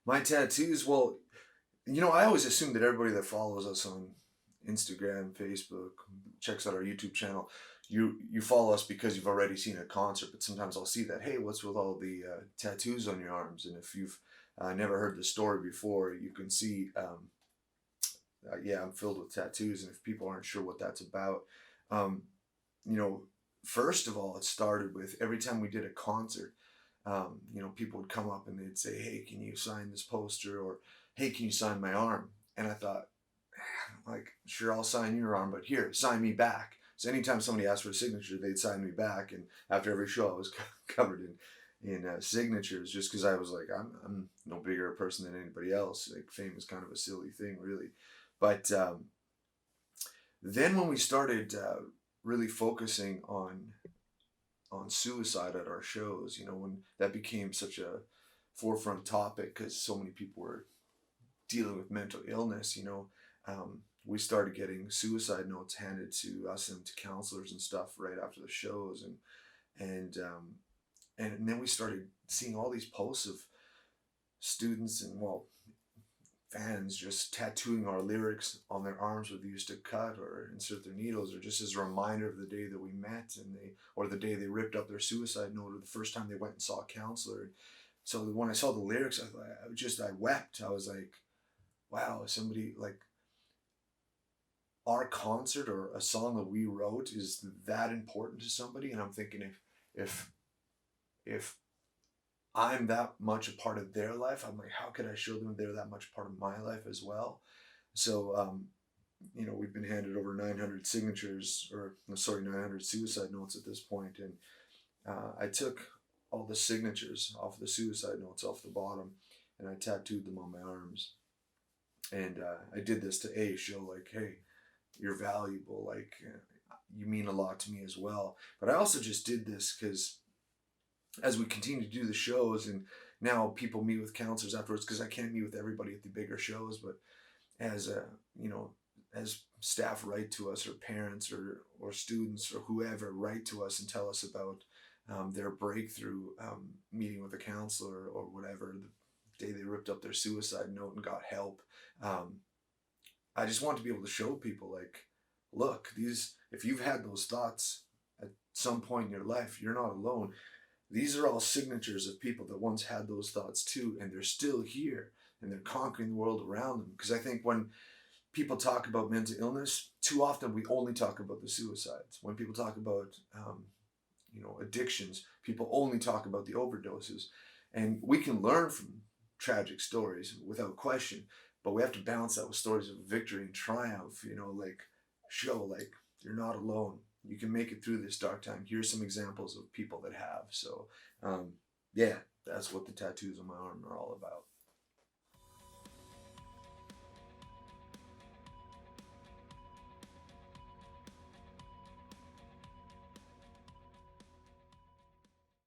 My tattoos, well, I always assume that everybody that follows us on Instagram, Facebook, checks out our YouTube channel, you follow us because you've already seen a concert. But sometimes I'll see that, hey, what's with all the tattoos on your arms? And if you've never heard the story before, you can see, yeah, I'm filled with tattoos. And if people aren't sure what that's about, um, you know, first of all, it started with every time we did a concert, people would come up and they'd say, hey, can you sign this poster? Or, hey, can you sign my arm? And I thought, like, sure, I'll sign your arm, but here, sign me back. So anytime somebody asked for a signature, they'd sign me back. And after every show, I was covered in signatures, just because I was like, I'm no bigger a person than anybody else. Like, fame is kind of a silly thing, really. But then when we started really focusing on suicide at our shows, when that became such a forefront topic because so many people were dealing with mental illness, we started getting suicide notes handed to us and to counselors and stuff right after the shows, and then we started seeing all these posts of students and, well, fans just tattooing our lyrics on their arms where they used to cut or insert their needles, or just as a reminder of the day that we met, or the day they ripped up their suicide note, or the first time they went and saw a counselor. So when I saw the lyrics, I wept. I was like, wow, somebody, like, our concert or a song that we wrote is that important to somebody. And I'm thinking, if if I'm that much a part of their life, I'm like, how could I show them they're that much part of my life as well? So, we've been handed over 900 signatures, or no, sorry, 900 suicide notes at this point, and I took all the signatures off the suicide notes off the bottom, and I tattooed them on my arms. And I did this to show, like, hey, you're valuable, like, you mean a lot to me as well. But I also just did this because as we continue to do the shows, and now people meet with counselors afterwards, because I can't meet with everybody at the bigger shows, but as you know as staff write to us, or parents, or students, or whoever write to us and tell us about their breakthrough meeting with a counselor, or whatever, the day they ripped up their suicide note and got help. um, I just want to be able to show people, like, look, these, if you've had those thoughts at some point in your life, you're not alone. These are all signatures of people that once had those thoughts too, and they're still here, and they're conquering the world around them. Because I think when people talk about mental illness, too often we only talk about the suicides. When people talk about, addictions, people only talk about the overdoses. And we can learn from tragic stories without question, but we have to balance that with stories of victory and triumph, like, show, like, you're not alone. You can make it through this dark time. Here's some examples of people that have. So, yeah, that's what the tattoos on my arm are all about.